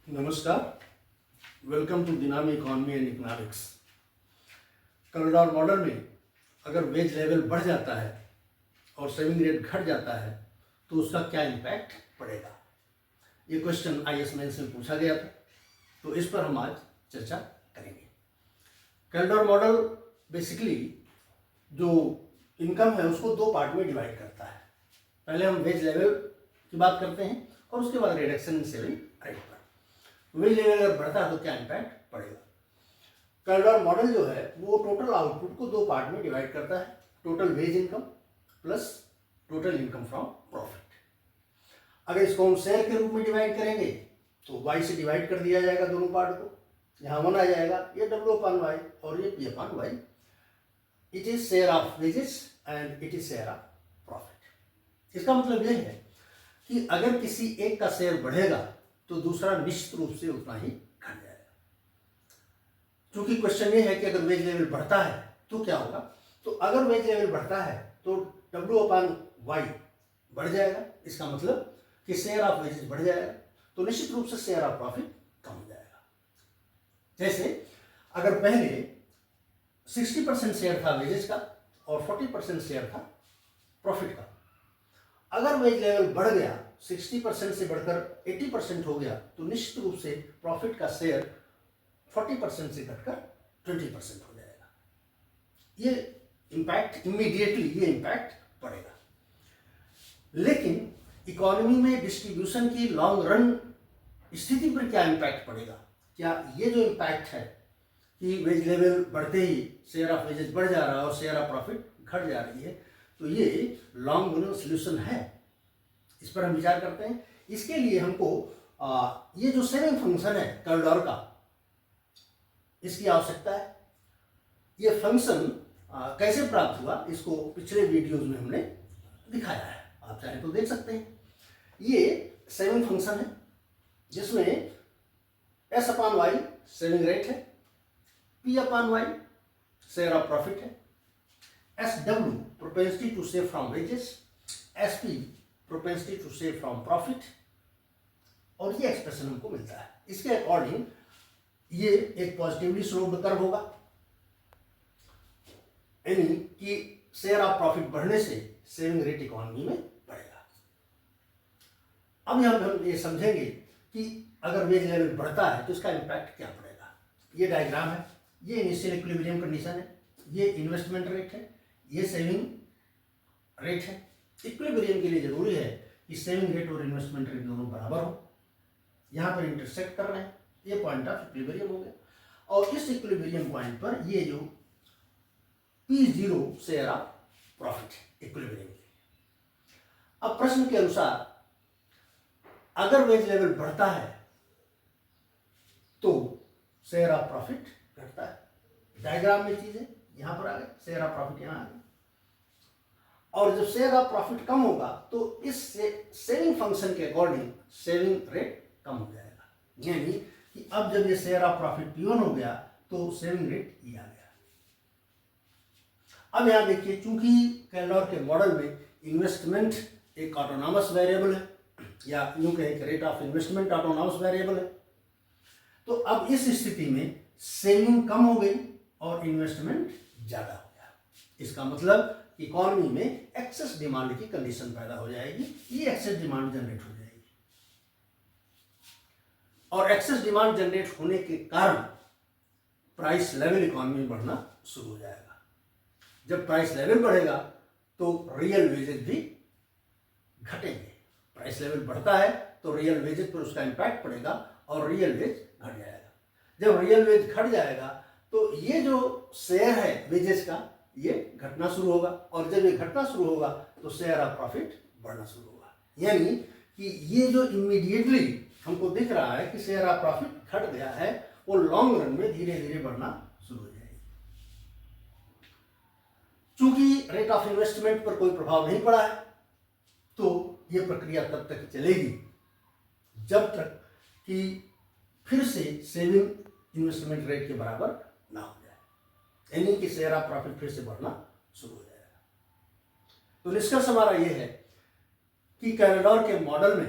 नमस्कार, welcome to दिनामी economy and economics. Corridor model में अगर वेज लेवल बढ़ जाता है और सेविंग रेट घट जाता है तो उसका क्या इम्पैक्ट पड़ेगा, ये क्वेश्चन आईएएस मेंस में पूछा गया था, तो इस पर हम आज चर्चा करेंगे। कॉरिडोर मॉडल बेसिकली जो इनकम है उसको दो पार्ट में डिवाइड करता है। पहले हम वेज लेवल की बात करते हैं और उसके बाद रिडक्शन इन सेविंग रेट पर। वेज लेवल अगर बढ़ता है तो क्या इम्पैक्ट पड़ेगा। कॉरिडोर मॉडल जो है वो टोटल आउटपुट को दो पार्ट में डिवाइड करता है, total wage income plus total income from profit. अगर इसको हम शेयर के रूप में डिवाइड करेंगे तो y से डिवाइड कर दिया जाएगा दोनों पार्ट को, यहाँ 1 आ जाएगा, ये W/Y और ये P/Y। It is share of wages and it is share of profit. इसका मतलब यह है कि अगर किसी एक का शेयर बढ़ेगा तो दूसरा निश्चित रूप से उतना ही घट जाएगा। क्योंकि क्वेश्चन ये है कि अगर वेज लेवल बढ़ता है तो क्या होगा, तो अगर वेज लेवल बढ़ता है तो W/Y बढ़ जाएगा। इसका मतलब कि शेयर ऑफ वेजेस बढ़ जाएगा तो निश्चित रूप से शेयर ऑफ प्रॉफिट कम हो जाएगा। जैसे अगर पहले 60% शेयर था वेजेस का और 40% शेयर था प्रॉफिट का, अगर वेज लेवल बढ़ गया 60% से बढ़कर 80% हो गया तो निश्चित रूप से प्रॉफिट का शेयर 40% से घटकर 20% हो जाएगा। ये इम्पैक्ट इमीडिएटली ये इम्पैक्ट पड़ेगा। लेकिन इकोनॉमी में डिस्ट्रीब्यूशन की लॉन्ग रन स्थिति पर क्या इम्पैक्ट पड़ेगा, क्या ये जो इम्पैक्ट है कि वेज लेवल बढ़ते ही शेयर ऑफ वेजेस बढ़ जा रहा है और शेयर ऑफ प्रॉफिट घट जा रही है, तो ये लॉन्ग रन सोल्यूशन है, इस पर हम विचार करते हैं। इसके लिए हमको ये जो सेविंग फंक्शन है कॉरिडोर का, इसकी आवश्यकता है। ये फंक्शन कैसे प्राप्त हुआ इसको पिछले वीडियोज में हमने दिखाया है, आप चाहें तो देख सकते हैं। ये सेविंग फंक्शन है जिसमें S/Y सेविंग रेट है, P/Y शेयर ऑफ प्रॉफिट है, SW propensity to save from wages, SP propensity to save from profit, और ये एक्सप्रेशन हमको मिलता है। इसके अकॉर्डिंग ये एक पॉजिटिवली स्लोप्ड कर्व होगा, यानी कि शेयर ऑफ प्रॉफिट बढ़ने से सेविंग रेट इकोनॉमी में बढ़ेगा। अब यहां हम ये समझेंगे कि अगर वेज लेवल बढ़ता है तो इसका इम्पैक्ट क्या पड़ेगा। ये डायग्राम है, ये इनिशियल इक्विलिब्रियम कंडीशन है, ये इन्वेस्टमेंट रेट है, ये सेविंग रेट है। इक्विलिब्रियम के लिए जरूरी है कि सेविंग रेट और इन्वेस्टमेंट रेट दोनों बराबर हो, यहाँ पर इंटरसेक्ट कर रहे हैं, ये पॉइंट ऑफ इक्विलिब्रियम हो गया। और इस इक्विलिब्रियम पॉइंट पर ये जो P0 share of profit equilibrium के लिए। अब प्रश्न के अनुसार अगर वेज लेवल बढ़ता है तो शेयर ऑफ प्रॉफिट घटता है। डायग्राम में चीजें यहां पर आ गए, शेयर ऑफ प्रॉफिट यहां आ गए, और जब शेयर ऑफ प्रॉफिट कम होगा तो इस सेविंग फंक्शन के अकॉर्डिंग सेविंग रेट कम हो जाएगा। यानी कि अब जब ये शेयर ऑफ प्रॉफिट P1 हो गया तो सेविंग रेट ये आ गया। अब यहां देखिए, चूंकि कॉरिडोर के मॉडल में इन्वेस्टमेंट एक ऑटोनॉमस वेरिएबल है, या यूं कहें कि rate of investment autonomous variable है, तो अब इस स्थिति में सेविंग कम हो गई और इन्वेस्टमेंट ज्यादा हो गया। इसका मतलब इकोनॉमी में एक्सेस डिमांड की कंडीशन पैदा हो जाएगी, ये एक्सेस डिमांड जनरेट हो जाएगी, और एक्सेस डिमांड जनरेट होने के कारण प्राइस लेवल इकोनॉमी में बढ़ना शुरू हो जाएगा। जब प्राइस लेवल बढ़ेगा तो रियल वेजेस भी घटेंगे। प्राइस लेवल बढ़ता है तो रियल वेजेस पर उसका इंपैक्ट पड़ेगा और रियल वेज घट जाएगा। जब रियल वेज घट जाएगा तो ये जो शेयर है वेजेस का ये घटना शुरू होगा, और जब ये घटना शुरू होगा तो शेयर ऑफ प्रॉफिट बढ़ना शुरू होगा। यानी कि ये जो इमीडिएटली हमको दिख रहा है कि शेयर ऑफ प्रॉफिट घट गया है, वो लॉन्ग रन में धीरे धीरे बढ़ना शुरू हो जाएगी। चूंकि रेट ऑफ इन्वेस्टमेंट पर कोई प्रभाव नहीं पड़ा है तो ये प्रक्रिया तब तक चलेगी जब तक कि फिर से सेविंग इन्वेस्टमेंट रेट के बराबर ना हो जाए, यानी कि शेयर ऑफ प्रॉफिट फिर से बढ़ना शुरू हो जाएगा। तो निष्कर्ष हमारा यह है कि कॉरिडोर के मॉडल में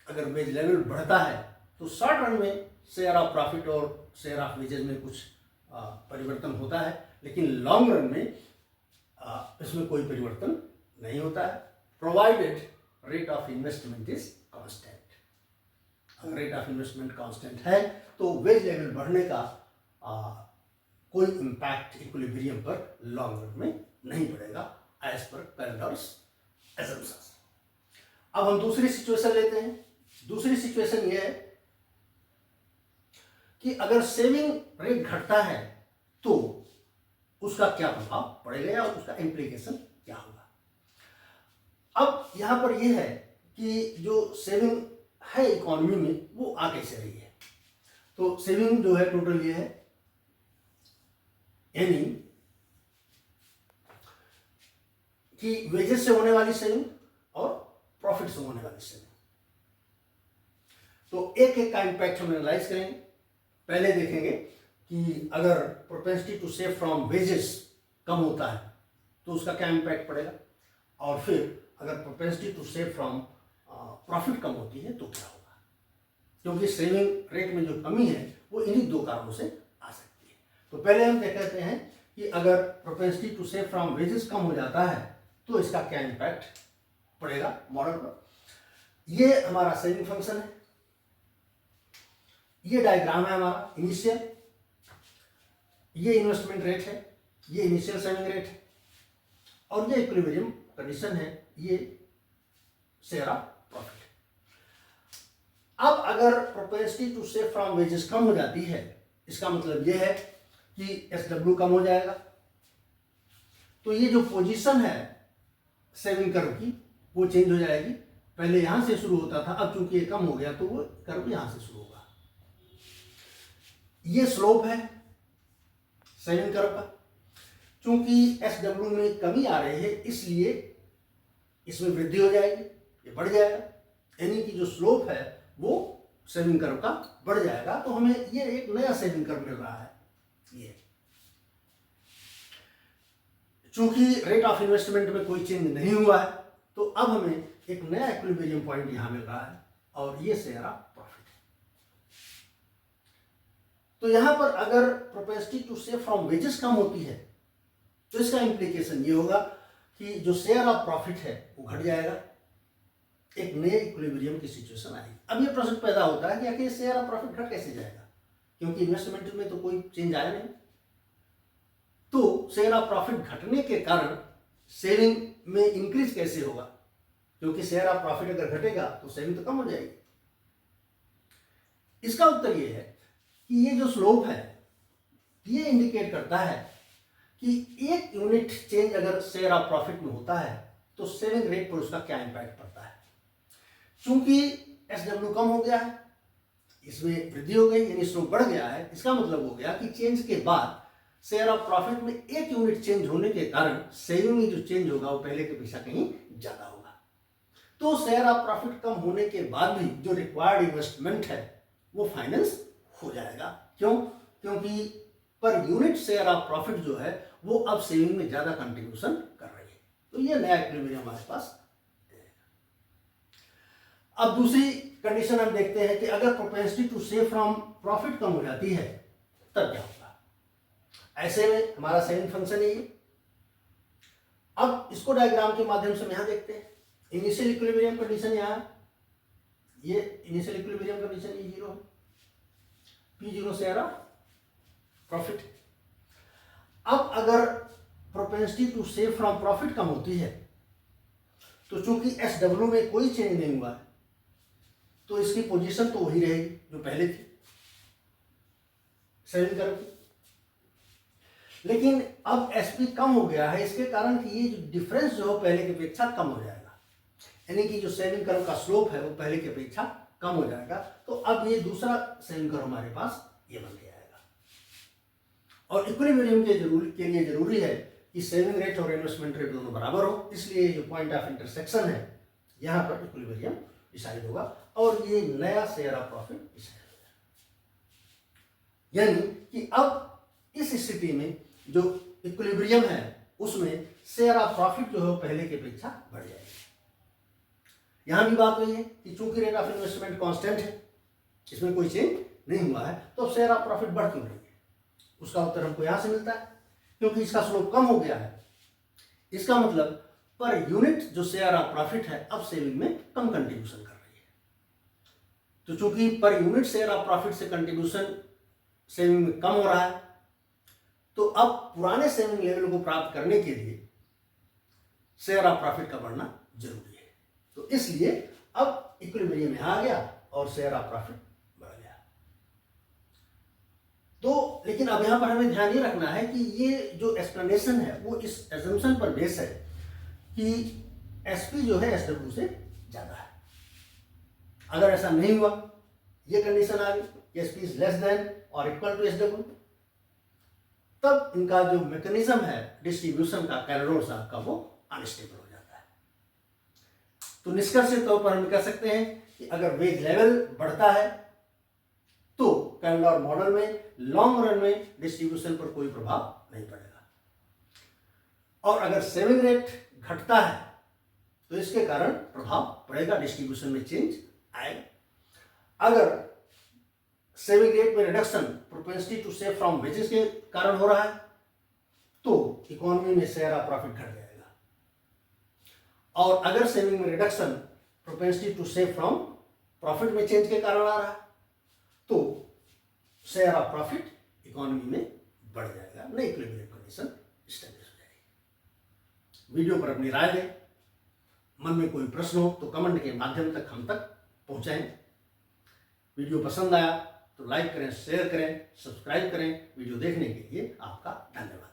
अगर वेज लेवल बढ़ता है तो शॉर्ट रन में शेयर ऑफ प्रॉफिट और शेयर ऑफ वेजेस में कुछ परिवर्तन होता है, लेकिन लॉन्ग रन में इसमें कोई परिवर्तन नहीं होता है, provided rate of investment is constant. अगर रेट ऑफ इन्वेस्टमेंट कांस्टेंट है तो वेज लेवल बढ़ने का कोई इम्पैक्ट इक्विलिब्रियम पर लॉन्ग रन में नहीं पड़ेगा, एज पर पैराडॉक्स assumptions। अब हम दूसरी सिचुएशन लेते हैं। दूसरी सिचुएशन यह है कि अगर सेविंग रेट घटता है तो उसका क्या प्रभाव पड़ेगा या उसका इम्प्लीकेशन क्या होगा। अब यहां पर यह है कि जो सेविंग है इकोनॉमी में वो आ कैसे रही है। तो सेविंग जो है टोटल ये है, यानी कि वेजेस से होने वाली सेविंग और प्रॉफिट से होने वाली सेविंग। तो एक एक का इंपैक्ट हम एनालाइज करेंगे। पहले देखेंगे कि अगर propensity to save from wages कम होता है तो उसका क्या इंपैक्ट पड़ेगा, और फिर अगर propensity to save from profit कम होती है तो क्या होगा, क्योंकि सेविंग रेट में जो कमी है वो इन्हीं दो कारणों से आ सकती है। तो पहले हम क्या कहते हैं कि अगर propensity to save from wages कम हो जाता है तो इसका क्या इंपैक्ट पड़ेगा मॉडल पर। ये हमारा सेविंग फंक्शन है, ये डायग्राम है हमारा इनिशियल, ये इन्वेस्टमेंट रेट है, ये इनिशियल सेविंग रेट है, और ये इक्विलिब्रियम कंडीशन है, ये शेयर ऑफ प्रॉफिट। अब अगर propensity to save from wages कम हो जाती है, इसका मतलब यह है कि SW कम हो जाएगा। तो ये जो पोजीशन है सेविंग कर्व की वो चेंज हो जाएगी। पहले यहां से शुरू होता था, अब चूंकि ये कम हो गया तो वो कर्व यहां से शुरू होगा। ये स्लोप है सेविंग कर्व का। चूंकि SW में कमी आ रही है इसलिए इसमें वृद्धि हो जाएगी, ये बढ़ जाएगा, यानी कि जो स्लोप है वो सेविंग कर्व का बढ़ जाएगा। तो हमें ये एक नया सेविंग कर्व मिल रहा है। ये चूंकि रेट ऑफ इन्वेस्टमेंट में कोई चेंज नहीं हुआ है तो अब हमें एक नया इक्विलिब्रियम पॉइंट यहां मिल रहा है, और ये शेयर ऑफ प्रॉफिट है। तो यहां पर अगर propensity to save from wages कम होती है तो इसका इंप्लीकेशन ये होगा कि जो शेयर ऑफ प्रॉफिट है वो घट जाएगा, एक नए इक्विलिब्रियम की सिचुएशन आएगी। अब ये प्रश्न पैदा होता है कि आखिर शेयर ऑफ प्रॉफिट घट कैसे जाएगा, क्योंकि इन्वेस्टमेंट में तो कोई चेंज आया नहीं। तो शेयर ऑफ प्रॉफिट घटने के कारण सेविंग में इंक्रीज कैसे होगा, क्योंकि शेयर ऑफ प्रॉफिट अगर घटेगा तो सेविंग तो कम हो जाएगी। इसका उत्तर यह है कि ये जो स्लोप है ये इंडिकेट करता है कि एक यूनिट चेंज अगर शेयर ऑफ प्रॉफिट में होता है तो सेविंग रेट पर उसका क्या इंपैक्ट पड़ता है। चूंकि SW कम हो गया है, इसमें वृद्धि हो गई, यानी स्लोप बढ़ गया है, इसका मतलब हो गया कि चेंज के बाद शेयर ऑफ प्रॉफिट में एक यूनिट चेंज होने के कारण सेविंग में जो चेंज होगा वो पहले के अपेक्षा कहीं ज्यादा होगा। तो शेयर ऑफ प्रॉफिट कम होने के बाद भी जो रिक्वायर्ड इन्वेस्टमेंट है वो फाइनेंस हो जाएगा। क्यों? क्योंकि per unit share of profit जो है वो अब सेविंग में ज्यादा कंट्रीब्यूशन कर रही है। तो ये नया इक्विलिब्रियम हमारे पास है। अब दूसरी कंडीशन हम देखते हैं कि अगर propensity to save from profit कम हो जाती है तब क्या होगा। ऐसे में हमारा सेविंग फंक्शन है ये। अब इसको डायग्राम के माध्यम से हम यहां देखते हैं। इनिशियल इक्विलिब्रियम कंडीशन यहां, ये इनिशियल इक्विलिब्रियम कंडीशन ये 0 है, P0 शेयर ऑफ प्रॉफिट। अब अगर propensity to save from profit कम होती है तो चूंकि SW में कोई चेंज नहीं हुआ है तो इसकी पोजीशन तो वही रहेगी जो पहले थी सेविंग कर्व की। लेकिन अब SP कम हो गया है, इसके कारण कि ये जो डिफरेंस जो है पहले की अपेक्षा कम हो जाएगा, यानी कि जो सेविंग कर्व का स्लोप है वो पहले की अपेक्षा कम हो जाएगा। तो अब ये दूसरा सेविंग कर्व हमारे पास ये बन के आएगा। और इक्विलिब्रियम के लिए जरूरी है कि सेविंग रेट और इन्वेस्टमेंट रेट दोनों बराबर हो, इसलिए जो पॉइंट ऑफ इंटरसेक्शन है यहां पर इक्विलिब्रियम डिसाइड होगा और ये नया शेयर ऑफ प्रॉफिट डिसाइड होगा। यानी कि अब इस स्थिति में जो इक्विलिब्रियम है उसमें शेयर ऑफ प्रॉफिट जो है पहले की अपेक्षा बढ़ जाएगी। यहां भी बात वही है कि चूंकि रेट ऑफ इन्वेस्टमेंट कांस्टेंट है इसमें कोई चेंज नहीं हुआ है, तो शेयर ऑफ प्रॉफिट बढ़ क्यों रही है? उसका उत्तर हमको यहाँ से मिलता है, क्योंकि इसका स्लोप कम हो गया है। इसका मतलब पर यूनिट जो शेयर ऑफ प्रॉफिट है अब सेविंग में कम कंट्रीब्यूशन कर रही है। तो चूंकि per unit share of profit से कंट्रीब्यूशन सेविंग में कम हो रहा है, तो अब पुराने सेविंग लेवल को प्राप्त करने के लिए शेयर ऑफ प्रॉफिट का बढ़ना जरूरी है। तो इसलिए अब इक्विलिब्रियम में आ गया और शेयर ऑफ प्रॉफिट बढ़ गया। तो लेकिन अब यहां पर हमें ध्यान ये रखना है कि ये जो एक्सप्लेनेशन है वो इस एजम्पशन पर बेस है कि एसपी जो है एसडब्ल्यू से ज्यादा है। अगर ऐसा नहीं हुआ, ये कंडीशन आ गई एसपी इज लेस देन और इक्वल टू एसडब्ल्यू, तब इनका जो मैकेनिज्म है डिस्ट्रीब्यूशन का कैलोरी साहब का वो अनस्टेबल हो जाता है। तो निष्कर्ष के तौर पर हम कह सकते हैं कि अगर वेज लेवल बढ़ता है तो कैलोरी मॉडल में लॉन्ग रन में डिस्ट्रीब्यूशन पर कोई प्रभाव नहीं पड़ेगा, और अगर सेविंग रेट घटता है तो इसके कारण प्रभाव पड़ेगा, डिस्ट्रीब्यूशन में चेंज आएगा। अगर सेविंग रेट में reduction propensity to save from wages के कारण हो रहा है तो इकोनॉमी में शेयर ऑफ प्रॉफिट घट जाएगा, और अगर सेविंग में reduction propensity to save from profit में चेंज के कारण आ रहा है तो शेयर ऑफ प्रॉफिट इकोनॉमी में बढ़ जाएगा, नई इक्विलिब्रियम कंडीशन एस्टैब्लिश हो जाएगी। वीडियो पर अपनी राय दें, मन में कोई प्रश्न हो तो कमेंट के माध्यम तक हम तक पहुंचाएं। वीडियो पसंद आया तो लाइक करें, शेयर करें, सब्सक्राइब करें। वीडियो देखने के लिए आपका धन्यवाद।